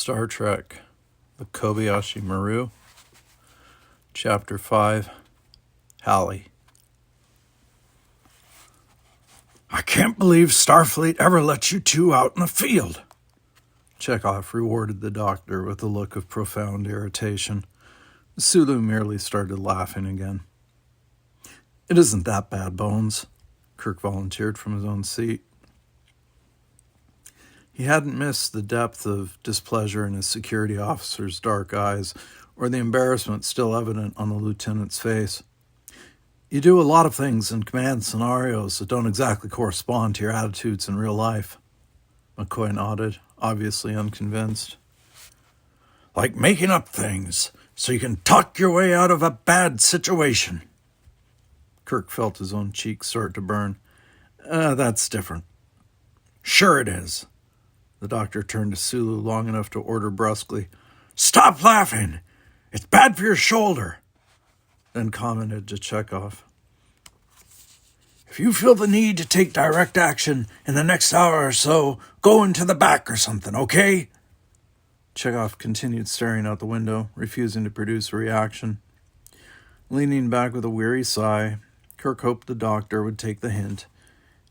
Star Trek, the Kobayashi Maru, Chapter 5, Halley. I can't believe Starfleet ever let you two out in the field. Chekhov rewarded the doctor with a look of profound irritation. Sulu merely started laughing again. It isn't that bad, Bones, Kirk volunteered from his own seat. He hadn't missed the depth of displeasure in his security officer's dark eyes, or the embarrassment still evident on the lieutenant's face. You do a lot of things in command scenarios that don't exactly correspond to your attitudes in real life. McCoy nodded, obviously unconvinced. Like making up things so you can talk your way out of a bad situation. Kirk felt his own cheeks start to burn. That's different. Sure it is. The doctor turned to Sulu long enough to order brusquely, Stop laughing! It's bad for your shoulder. Then commented to Chekhov. If you feel the need to take direct action in the next hour or so, go into the back or something, okay? Chekhov continued staring out the window, refusing to produce a reaction. Leaning back with a weary sigh, Kirk hoped the doctor would take the hint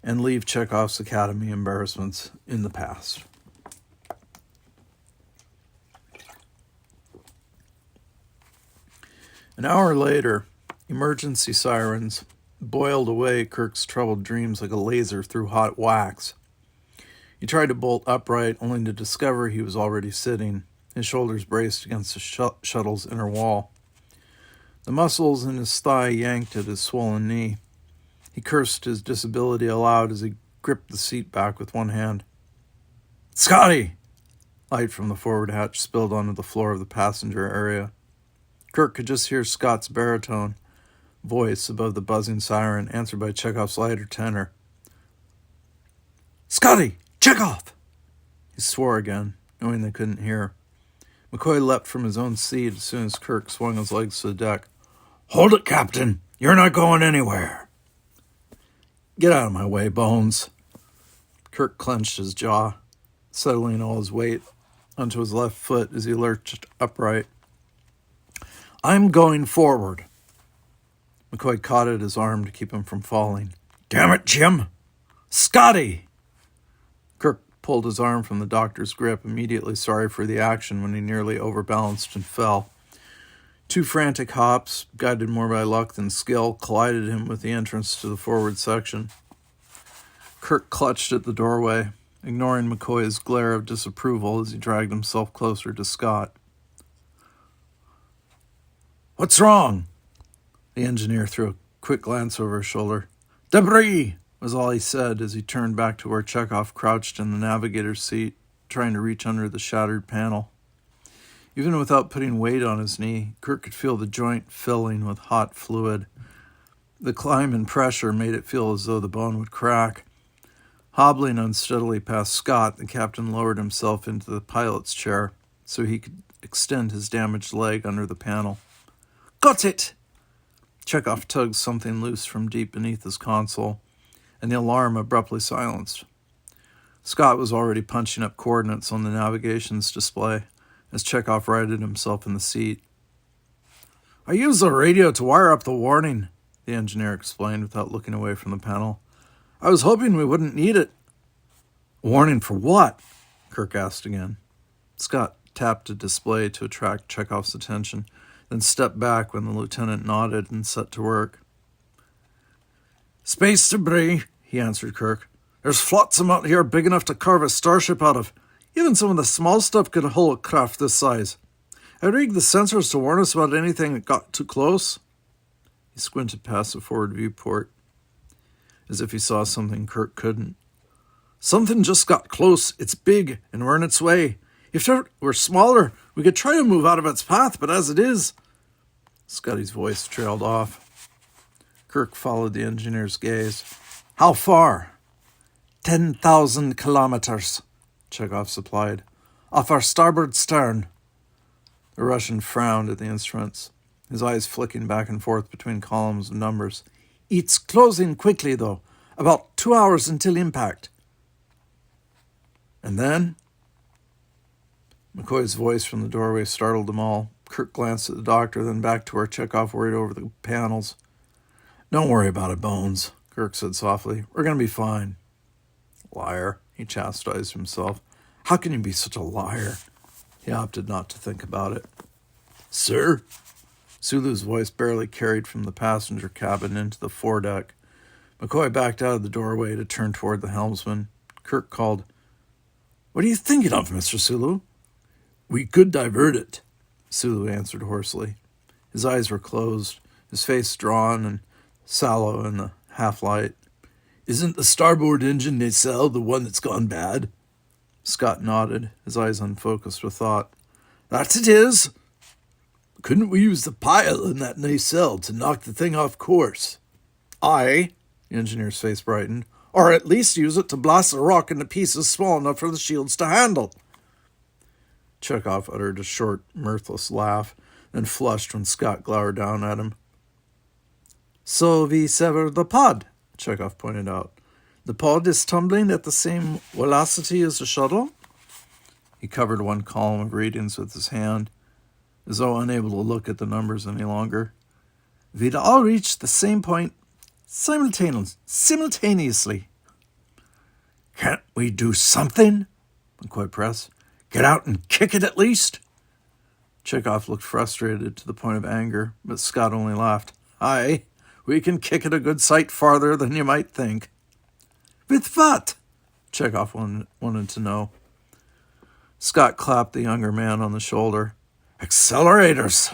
and leave Chekhov's academy embarrassments in the past. An hour later, emergency sirens boiled away Kirk's troubled dreams like a laser through hot wax. He tried to bolt upright, only to discover he was already sitting, his shoulders braced against the shuttle's inner wall. The muscles in his thigh yanked at his swollen knee. He cursed his disability aloud as he gripped the seat back with one hand. Scotty! Light from the forward hatch spilled onto the floor of the passenger area. Kirk could just hear Scott's baritone voice above the buzzing siren, answered by Chekhov's lighter tenor. Scotty! Chekhov! He swore again, knowing they couldn't hear. McCoy leapt from his own seat as soon as Kirk swung his legs to the deck. Hold it, Captain. You're not going anywhere. Get out of my way, Bones. Kirk clenched his jaw, settling all his weight onto his left foot as he lurched upright. I'm going forward. McCoy caught at his arm to keep him from falling. Damn it, Jim! Scotty! Kirk pulled his arm from the doctor's grip, immediately sorry for the action when he nearly overbalanced and fell. Two frantic hops, guided more by luck than skill, collided him with the entrance to the forward section. Kirk clutched at the doorway, ignoring McCoy's glare of disapproval as he dragged himself closer to Scott. What's wrong? The engineer threw a quick glance over his shoulder. Debris, was all he said as he turned back to where Chekhov crouched in the navigator's seat, trying to reach under the shattered panel. Even without putting weight on his knee, Kirk could feel the joint filling with hot fluid. The climb in pressure made it feel as though the bone would crack. Hobbling unsteadily past Scott, the captain lowered himself into the pilot's chair so he could extend his damaged leg under the panel. Got it! Chekhov tugged something loose from deep beneath his console, and the alarm abruptly silenced. Scott was already punching up coordinates on the navigation's display as Chekhov righted himself in the seat. I used the radio to wire up the warning, the engineer explained without looking away from the panel. I was hoping we wouldn't need it. Warning for what? Kirk asked again. Scott tapped a display to attract Chekhov's attention, then stepped back when the lieutenant nodded and set to work. Space debris, he answered Kirk. There's flotsam out here big enough to carve a starship out of. Even some of the small stuff could hull a craft this size. I rigged the sensors to warn us about anything that got too close. He squinted past the forward viewport, as if he saw something Kirk couldn't. Something just got close. It's big, and we're in its way. If it were smaller, we could try to move out of its path, but as it is... Scotty's voice trailed off. Kirk followed the engineer's gaze. How far? 10,000 kilometers, Chekhov supplied. Off our starboard stern. The Russian frowned at the instruments, his eyes flicking back and forth between columns of numbers. It's closing quickly, though. About 2 hours until impact. And then? McCoy's voice from the doorway startled them all. Kirk glanced at the doctor, then back to where Chekhov worried over the panels. "Don't worry about it, Bones," Kirk said softly. "We're going to be fine." "Liar," he chastised himself. "How can you be such a liar?" He opted not to think about it. "Sir?" Sulu's voice barely carried from the passenger cabin into the foredeck. McCoy backed out of the doorway to turn toward the helmsman. Kirk called, "What are you thinking of, Mr. Sulu?" "We could divert it," Sulu answered hoarsely. His eyes were closed, his face drawn and sallow in the half-light. "Isn't the starboard engine nacelle the one that's gone bad?" Scott nodded, his eyes unfocused with thought. "That it is." "Couldn't we use the pile in that nacelle to knock the thing off course?" "Aye," the engineer's face brightened. "Or at least use it to blast the rock into pieces small enough for the shields to handle." Chekhov uttered a short, mirthless laugh, then flushed when Scott glowered down at him. "So we sever the pod," Chekhov pointed out. "The pod is tumbling at the same velocity as the shuttle?" He covered one column of readings with his hand, as though unable to look at the numbers any longer. "We'd all reach the same point simultaneously." "Can't we do something?" McCoy pressed. "Get out and kick it at least?" Chekhov looked frustrated to the point of anger, but Scott only laughed. "Aye, we can kick it a good sight farther than you might think." "With what?" Chekhov wanted to know. Scott clapped the younger man on the shoulder. "Accelerators!"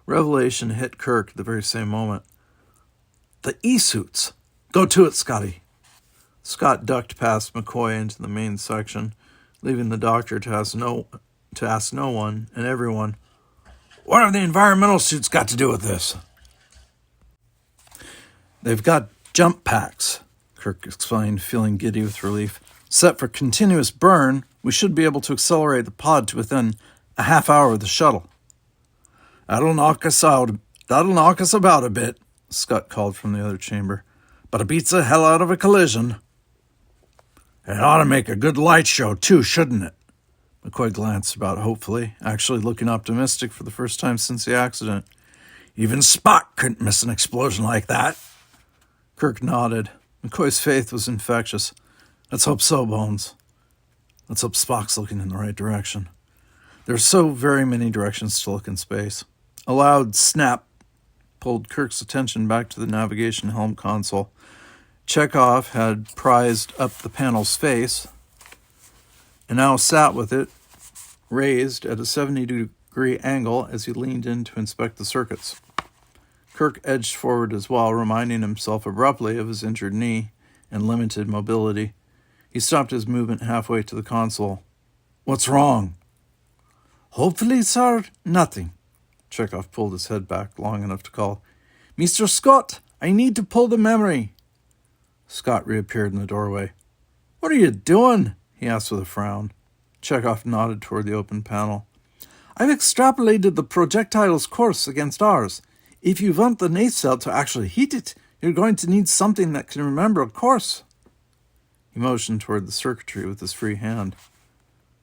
Revelation hit Kirk at the very same moment. "The E-suits! Go to it, Scotty!" Scott ducked past McCoy into the main section, leaving the doctor to ask no one and everyone, "What have the environmental suits got to do with this?" "They've got jump packs," Kirk explained, feeling giddy with relief. "Set for continuous burn, we should be able to accelerate the pod to within a half hour of the shuttle." That'll knock us about a bit," Scott called from the other chamber. "But it beats the hell out of a collision." "It ought to make a good light show, too, shouldn't it?" McCoy glanced about hopefully, actually looking optimistic for the first time since the accident. "Even Spock couldn't miss an explosion like that." Kirk nodded. McCoy's faith was infectious. "Let's hope so, Bones. Let's hope Spock's looking in the right direction." There are so very many directions to look in space. A loud snap pulled Kirk's attention back to the navigation helm console. Chekhov had prized up the panel's face and now sat with it raised at a 70-degree angle as he leaned in to inspect the circuits. Kirk edged forward as well, reminding himself abruptly of his injured knee and limited mobility. He stopped his movement halfway to the console. "What's wrong?" "Hopefully, sir, nothing." Chekhov pulled his head back long enough to call, "Mr. Scott, I need to pull the memory." Scott reappeared in the doorway. "What are you doing?" he asked with a frown. Chekhov nodded toward the open panel. "I've extrapolated the projectile's course against ours. If you want the nacelle to actually hit it, you're going to need something that can remember a course." He motioned toward the circuitry with his free hand.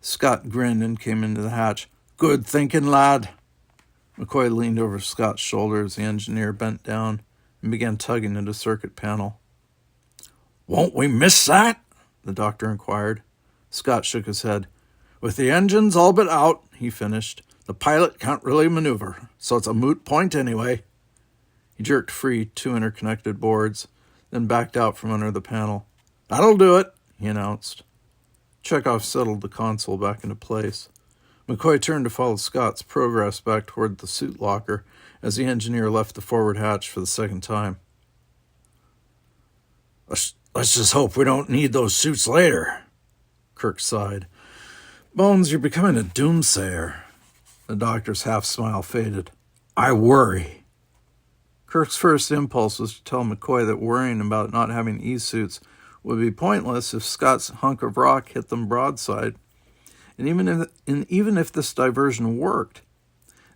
Scott grinned and came into the hatch. "Good thinking, lad." McCoy leaned over Scott's shoulder as the engineer bent down and began tugging at a circuit panel. "Won't we miss that?" the doctor inquired. Scott shook his head. "With the engines all but out," he finished, "the pilot can't really maneuver, so it's a moot point anyway." He jerked free 2 interconnected boards, then backed out from under the panel. "That'll do it," he announced. Chekhov settled the console back into place. McCoy turned to follow Scott's progress back toward the suit locker as the engineer left the forward hatch for the second time. Let's just hope we don't need those suits later," Kirk sighed. "Bones, you're becoming a doomsayer." The doctor's half-smile faded. "I worry." Kirk's first impulse was to tell McCoy that worrying about not having E-suits would be pointless if Scott's hunk of rock hit them broadside. And even if this diversion worked,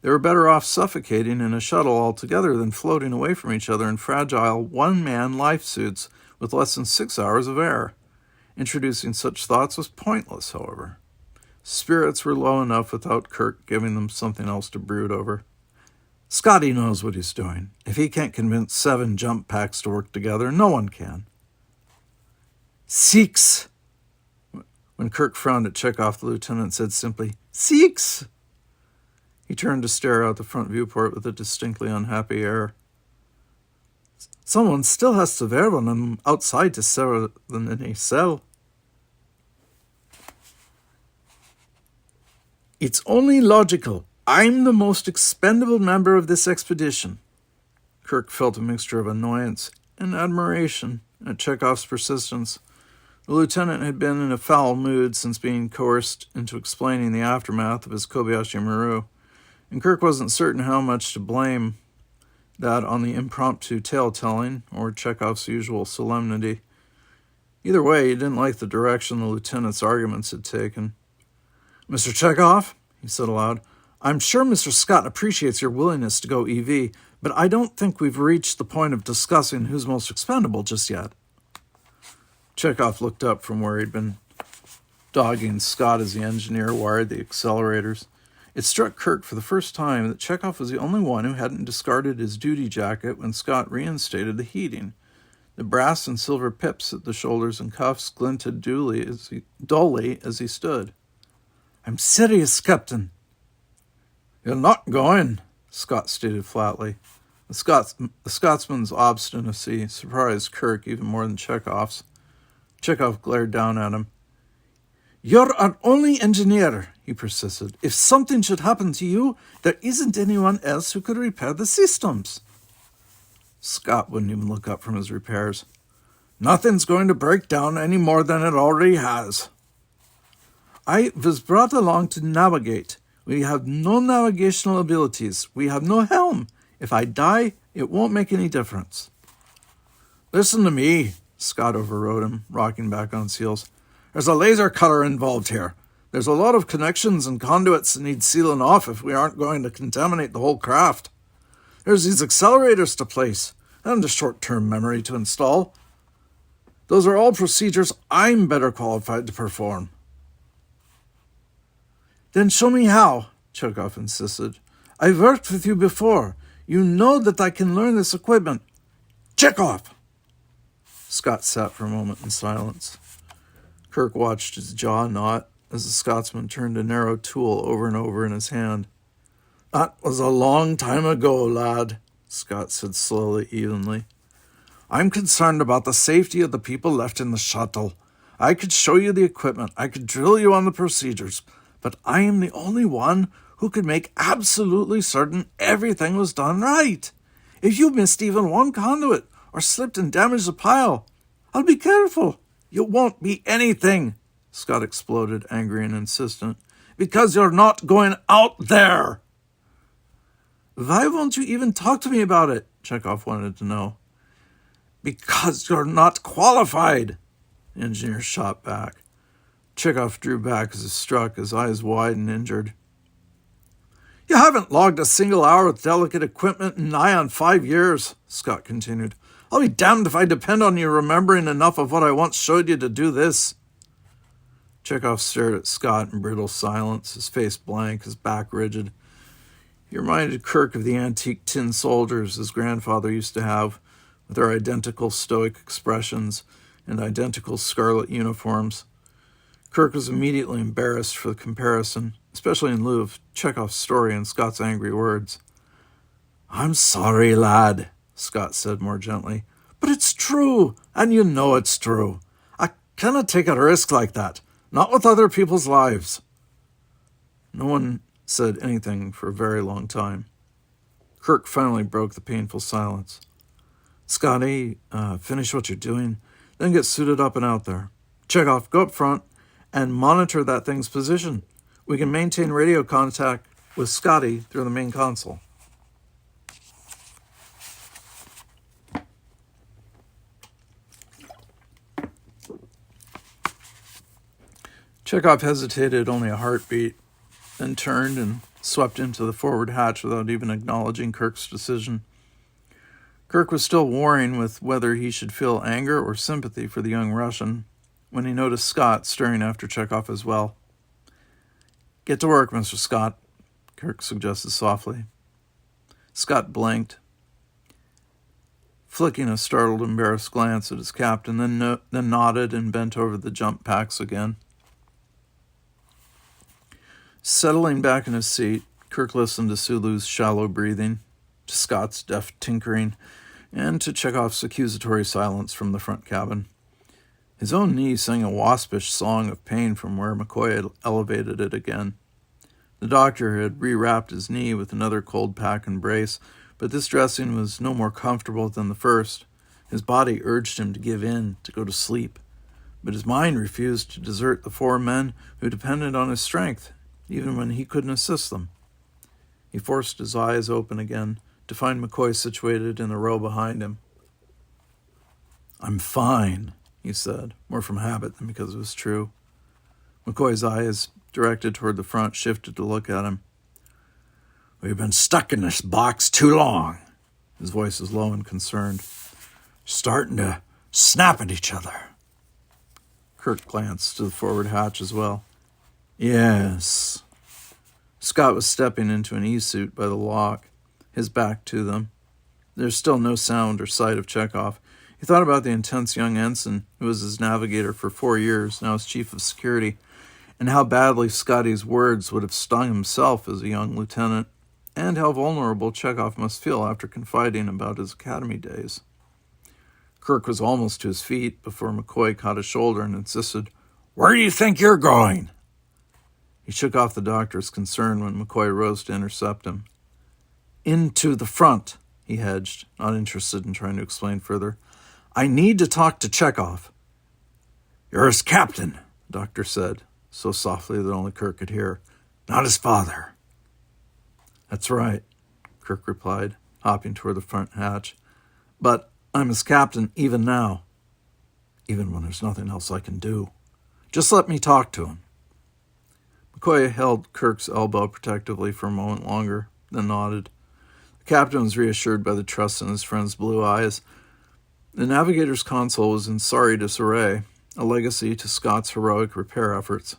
they were better off suffocating in a shuttle altogether than floating away from each other in fragile one-man life suits with less than 6 hours of air. Introducing such thoughts was pointless, however. Spirits were low enough without Kirk giving them something else to brood over. Scotty knows what he's doing. If he can't convince 7 jump packs to work together, no one can. 6. When Kirk frowned at Chekhov, the lieutenant said simply, 6. He turned to stare out the front viewport with a distinctly unhappy air. Someone still has to wear one of them outside to sell them in a cell. It's only logical. I'm the most expendable member of this expedition. Kirk felt a mixture of annoyance and admiration at Chekhov's persistence. The lieutenant had been in a foul mood since being coerced into explaining the aftermath of his Kobayashi Maru, and Kirk wasn't certain how much to blame that on the impromptu tale-telling or Chekhov's usual solemnity. Either way, he didn't like the direction the lieutenant's arguments had taken. Mr. Chekhov, he said aloud, I'm sure Mr. Scott appreciates your willingness to go EV, but I don't think we've reached the point of discussing who's most expendable just yet. Chekhov looked up from where he'd been dogging Scott as the engineer wired the accelerators. It struck Kirk for the first time that Chekhov was the only one who hadn't discarded his duty jacket when Scott reinstated the heating. The brass and silver pips at the shoulders and cuffs glinted dully as he stood. I'm serious, Captain. You're not going, Scott stated flatly. The Scotsman's obstinacy surprised Kirk even more than Chekhov's. Chekhov glared down at him. You're our only engineer, he persisted. If something should happen to you, there isn't anyone else who could repair the systems. Scott wouldn't even look up from his repairs. Nothing's going to break down any more than it already has. I was brought along to navigate. We have no navigational abilities. We have no helm. If I die, it won't make any difference. Listen to me, Scott overrode him, rocking back on his heels. There's a laser cutter involved here. There's a lot of connections and conduits that need sealing off if we aren't going to contaminate the whole craft. There's these accelerators to place, and a short-term memory to install. Those are all procedures I'm better qualified to perform. Then show me how, Chekhov insisted. I've worked with you before. You know that I can learn this equipment. Chekhov! Scott sat for a moment in silence. Kirk watched his jaw knot as the Scotsman turned a narrow tool over and over in his hand. That was a long time ago, lad, Scott said slowly, evenly. I'm concerned about the safety of the people left in the shuttle. I could show you the equipment. I could drill you on the procedures. But I am the only one who could make absolutely certain everything was done right. If you missed even one conduit or slipped and damaged a pile, I'll be careful. You won't be anything, Scott exploded, angry and insistent, because you're not going out there. Why won't you even talk to me about it? Chekhov wanted to know. Because you're not qualified, the engineer shot back. Chekhov drew back as he struck, his eyes wide and injured. You haven't logged a single hour with delicate equipment in nigh on 5 years, Scott continued. I'll be damned if I depend on you remembering enough of what I once showed you to do this. Chekhov stared at Scott in brittle silence, his face blank, his back rigid. He reminded Kirk of the antique tin soldiers his grandfather used to have, with their identical stoic expressions and identical scarlet uniforms. Kirk was immediately embarrassed for the comparison, especially in lieu of Chekhov's story and Scott's angry words. I'm sorry, lad, Scott said more gently, but it's true, and you know it's true. I cannot take a risk like that, not with other people's lives. No one said anything for a very long time. Kirk finally broke the painful silence. Scotty, finish what you're doing, then get suited up and out there. Chekhov, go up front and monitor that thing's position. We can maintain radio contact with Scotty through the main console. Chekhov hesitated only a heartbeat, then turned and swept into the forward hatch without even acknowledging Kirk's decision. Kirk was still warring with whether he should feel anger or sympathy for the young Russian when he noticed Scott staring after Chekhov as well. Get to work, Mr. Scott, Kirk suggested softly. Scott blinked, flicking a startled, embarrassed glance at his captain, then nodded and bent over the jump packs again. Settling back in his seat, Kirk listened to Sulu's shallow breathing, to Scott's deft tinkering, and to Chekhov's accusatory silence from the front cabin. His own knee sang a waspish song of pain from where McCoy had elevated it again. The doctor had rewrapped his knee with another cold pack and brace, but this dressing was no more comfortable than the first. His body urged him to give in, to go to sleep, but his mind refused to desert the 4 men who depended on his strength, even when he couldn't assist them. He forced his eyes open again to find McCoy situated in the row behind him. "I'm fine," he said, more from habit than because it was true. McCoy's eyes, directed toward the front, shifted to look at him. "We've been stuck in this box too long." His voice was low and concerned. "Starting to snap at each other." Kirk glanced to the forward hatch as well. "Yes." Scott was stepping into an E-suit by the lock, his back to them. There was still no sound or sight of Chekhov. He thought about the intense young ensign who was his navigator for 4 years, now as chief of security, and how badly Scotty's words would have stung himself as a young lieutenant, and how vulnerable Chekhov must feel after confiding about his academy days. Kirk was almost to his feet before McCoy caught his shoulder and insisted, "Where do you think you're going?" He shook off the doctor's concern when McCoy rose to intercept him. "Into the front," he hedged, not interested in trying to explain further. "I need to talk to Chekhov." "You're his captain," the doctor said, so softly that only Kirk could hear. "Not his father." "That's right," Kirk replied, hopping toward the front hatch. "But I'm his captain even now. Even when there's nothing else I can do. Just let me talk to him." McCoy held Kirk's elbow protectively for a moment longer, then nodded. The captain was reassured by the trust in his friend's blue eyes. The navigator's console was in sorry disarray, a legacy to Scott's heroic repair efforts.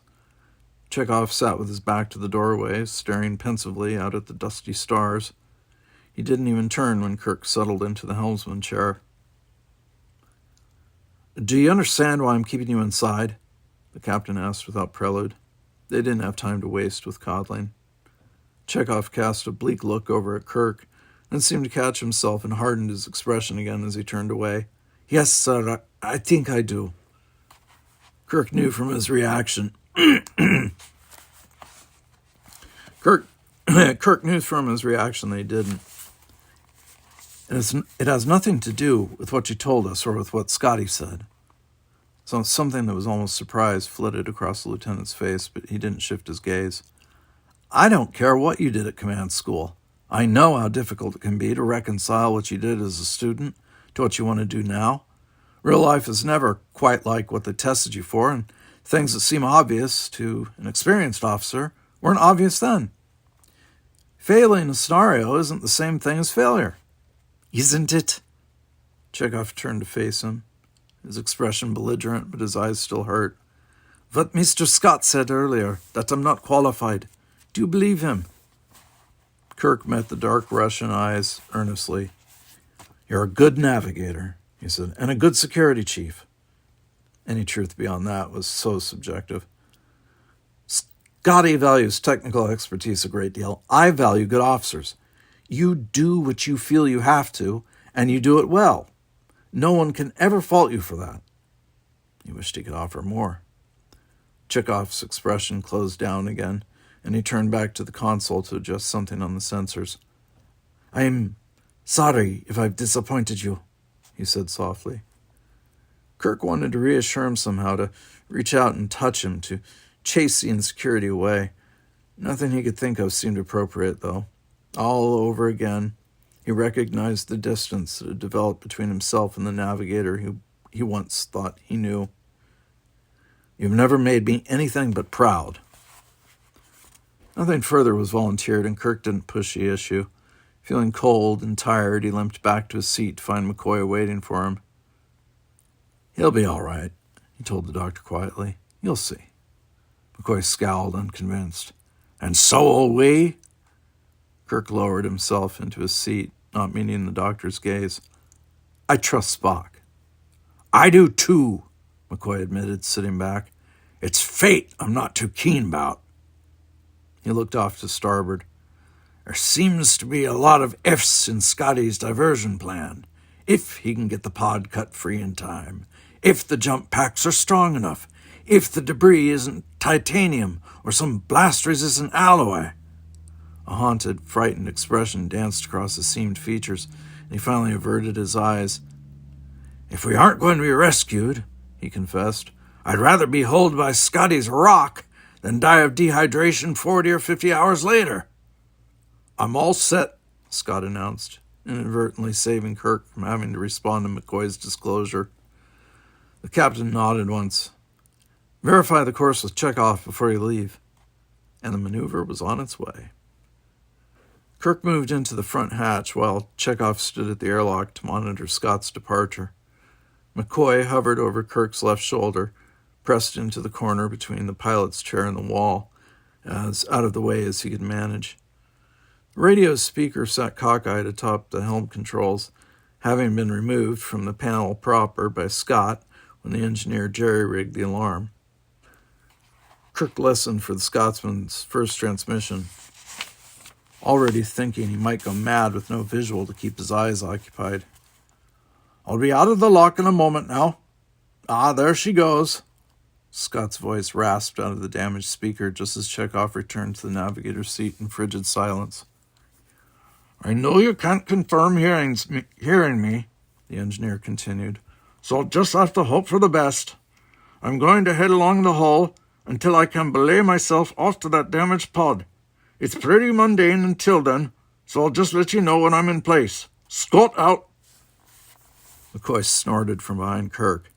Chekhov sat with his back to the doorway, staring pensively out at the dusty stars. He didn't even turn when Kirk settled into the helmsman chair. "Do you understand why I'm keeping you inside?" the captain asked without prelude. They didn't have time to waste with coddling. Chekhov cast a bleak look over at Kirk, and seemed to catch himself and hardened his expression again as he turned away. "Yes, sir, I think I do." Kirk knew from his reaction. Kirk knew from his reaction that he didn't. It has nothing to do with what you told us or with what Scotty said. So something that was almost surprise flitted across the lieutenant's face, but he didn't shift his gaze. "I don't care what you did at command school. I know how difficult it can be to reconcile what you did as a student to what you want to do now. Real life is never quite like what they tested you for, and things that seem obvious to an experienced officer weren't obvious then. Failing a scenario isn't the same thing as failure." "Isn't it?" Chekhov turned to face him, his expression belligerent, but his eyes still hurt. "What Mr. Scott said earlier, that I'm not qualified. Do you believe him?" Kirk met the dark Russian eyes earnestly. "You're a good navigator," he said, "and a good security chief." Any truth beyond that was so subjective. "Scotty values technical expertise a great deal. I value good officers. You do what you feel you have to, and you do it well. No one can ever fault you for that." He wished he could offer more. Chekhov's expression closed down again, and he turned back to the console to adjust something on the sensors. "I'm sorry if I've disappointed you," he said softly. Kirk wanted to reassure him somehow, to reach out and touch him, to chase the insecurity away. Nothing he could think of seemed appropriate, though. All over again, he recognized the distance that had developed between himself and the navigator who he once thought he knew. "You've never made me anything but proud." Nothing further was volunteered, and Kirk didn't push the issue. Feeling cold and tired, he limped back to his seat to find McCoy waiting for him. "He'll be all right," he told the doctor quietly. "You'll see." McCoy scowled, unconvinced. And so will we? Kirk lowered himself into his seat, not meeting the doctor's gaze. I trust Spock. I do too, McCoy admitted, sitting back. It's fate I'm not too keen about. He looked off to starboard. There seems to be a lot of ifs in Scotty's diversion plan. If he can get the pod cut free in time, if the jump packs are strong enough, if the debris isn't titanium or some blast-resistant alloy. A haunted, frightened expression danced across his seamed features, and he finally averted his eyes. If we aren't going to be rescued, he confessed, I'd rather be holed by Scotty's rock than die of dehydration 40 or 50 hours later. I'm all set, Scott announced, inadvertently saving Kirk from having to respond to McCoy's disclosure. The captain nodded once. Verify the course with Chekhov before you leave. And the maneuver was on its way. Kirk moved into the front hatch while Chekhov stood at the airlock to monitor Scott's departure. McCoy hovered over Kirk's left shoulder, pressed into the corner between the pilot's chair and the wall, as out of the way as he could manage. The radio's speaker sat cockeyed atop the helm controls, having been removed from the panel proper by Scott when the engineer jerry-rigged the alarm. Kirk listened for the Scotsman's first transmission, already thinking he might go mad with no visual to keep his eyes occupied. I'll be out of the lock in a moment now. Ah, there she goes. Scott's voice rasped out of the damaged speaker just as Chekhov returned to the navigator's seat in frigid silence. I know you can't confirm hearing me, the engineer continued, so I'll just have to hope for the best. I'm going to head along the hull until I can belay myself off to that damaged pod. It's pretty mundane until then, so I'll just let you know when I'm in place. Scott out. McCoy snorted from behind Kirk.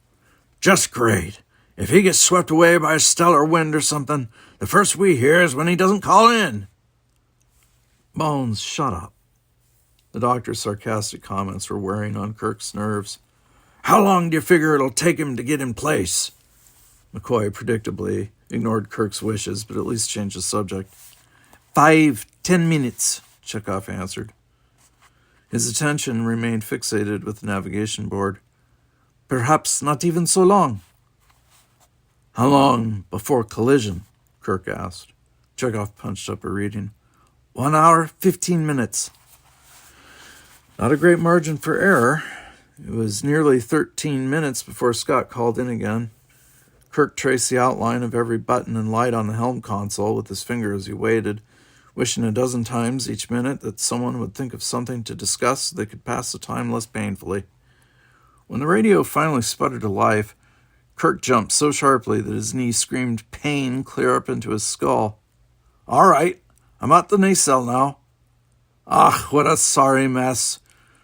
Just great. If he gets swept away by a stellar wind or something, the first we hear is when he doesn't call in. Bones, shut up. The doctor's sarcastic comments were wearing on Kirk's nerves. How long do you figure it'll take him to get in place? McCoy predictably ignored Kirk's wishes, but at least changed the subject. 5-10 minutes, Chekhov answered. His attention remained fixated with the navigation board. Perhaps not even so long. How long before collision? Kirk asked. Chekhov punched up a reading. 1 hour, 15 minutes. Not a great margin for error. It was nearly 13 minutes before Scott called in again. Kirk traced the outline of every button and light on the helm console with his finger as he waited, wishing a dozen times each minute that someone would think of something to discuss so they could pass the time less painfully. When the radio finally sputtered to life, Kirk jumped so sharply that his knee screamed pain clear up into his skull. All right, I'm at the nacelle now. Ah, what a sorry mess.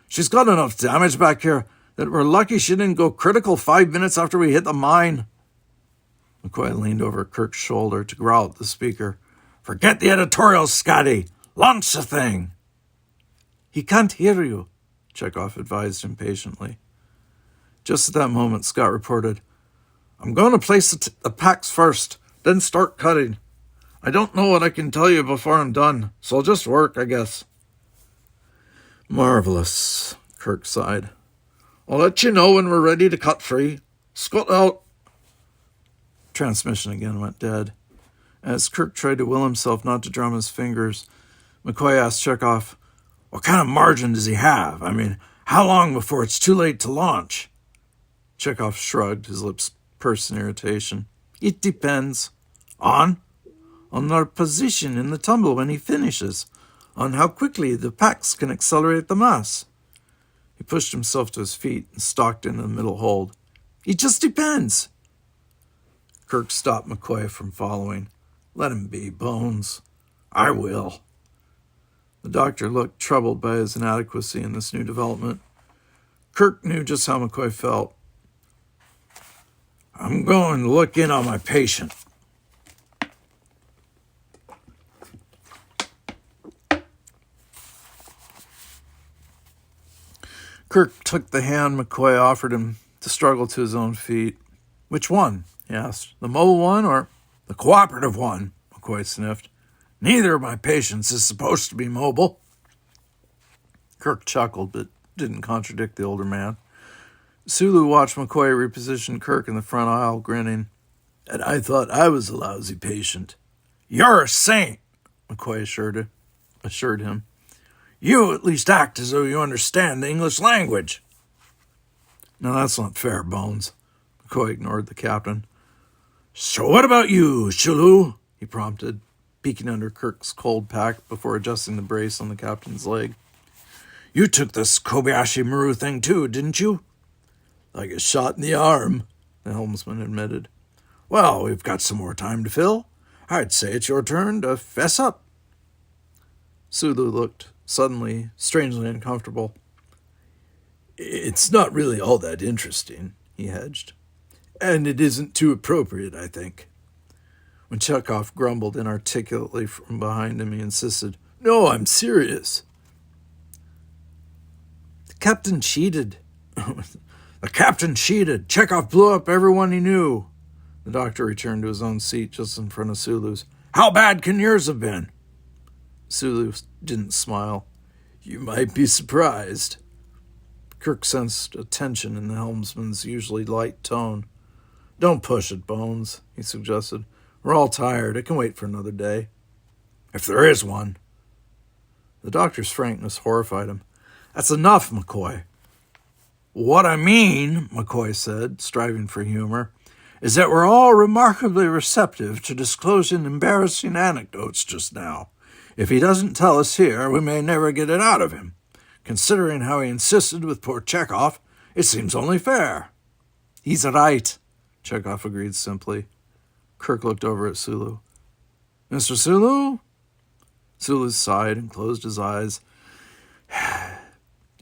She's got enough damage back here that we're lucky she didn't go critical 5 minutes after we hit the mine. McCoy leaned over Kirk's shoulder to growl at the speaker. Forget the editorial, Scotty. Launch the thing. He can't hear you, Chekhov advised impatiently. Just at that moment, Scott reported, I'm going to place the packs first, then start cutting. I don't know what I can tell you before I'm done, so I'll just work, I guess. Marvelous, Kirk sighed. I'll let you know when we're ready to cut free. Scott out. Transmission again went dead. As Kirk tried to will himself not to drum his fingers, McCoy asked Chekhov, What kind of margin does he have? I mean, how long before it's too late to launch? Chekhov shrugged, his lips pursed in irritation. It depends. On our position in the tumble when he finishes. On how quickly the packs can accelerate the mass. He pushed himself to his feet and stalked into the middle hold. It just depends. Kirk stopped McCoy from following. Let him be, Bones. I will. The doctor looked troubled by his inadequacy in this new development. Kirk knew just how McCoy felt. I'm going to look in on my patient. Kirk took the hand McCoy offered him to struggle to his own feet. Which one? He asked. The mobile one or the cooperative one? McCoy sniffed. Neither of my patients is supposed to be mobile. Kirk chuckled, but didn't contradict the older man. Sulu watched McCoy reposition Kirk in the front aisle, grinning. And I thought I was a lousy patient. You're a saint, McCoy assured him. You at least act as though you understand the English language. No, that's not fair, Bones. McCoy ignored the captain. So what about you, Sulu? He prompted, peeking under Kirk's cold pack before adjusting the brace on the captain's leg. You took this Kobayashi Maru thing too, didn't you? Like a shot in the arm, the helmsman admitted. Well, we've got some more time to fill. I'd say it's your turn to fess up. Sulu looked suddenly strangely uncomfortable. It's not really all that interesting, he hedged. And it isn't too appropriate, I think. When Chekhov grumbled inarticulately from behind him, he insisted, No, I'm serious. The captain cheated. The captain cheated. Chekhov blew up everyone he knew. The doctor returned to his own seat just in front of Sulu's. How bad can yours have been? Sulu didn't smile. You might be surprised. Kirk sensed a tension in the helmsman's usually light tone. Don't push it, Bones, he suggested. We're all tired. It can wait for another day. If there is one. The doctor's frankness horrified him. That's enough, McCoy. What I mean, McCoy said, striving for humor, is that we're all remarkably receptive to disclosing embarrassing anecdotes just now. If he doesn't tell us here, we may never get it out of him. Considering how he insisted with poor Chekhov, it seems only fair. He's right, Chekhov agreed simply. Kirk looked over at Sulu. Mr. Sulu? Sulu sighed and closed his eyes.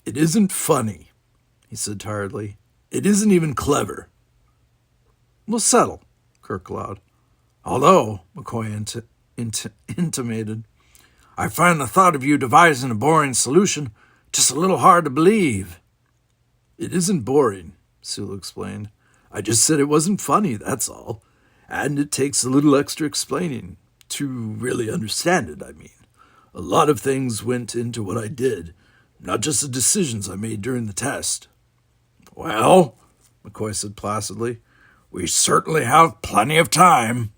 It isn't funny, he said tiredly. It isn't even clever. We'll settle, Kirk allowed. Although, McCoy intimated, I find the thought of you devising a boring solution just a little hard to believe. It isn't boring, Sulu explained. I just said it wasn't funny, that's all. And it takes a little extra explaining. To really understand it, I mean. A lot of things went into what I did, not just the decisions I made during the test. Well, McCoy said placidly, we certainly have plenty of time.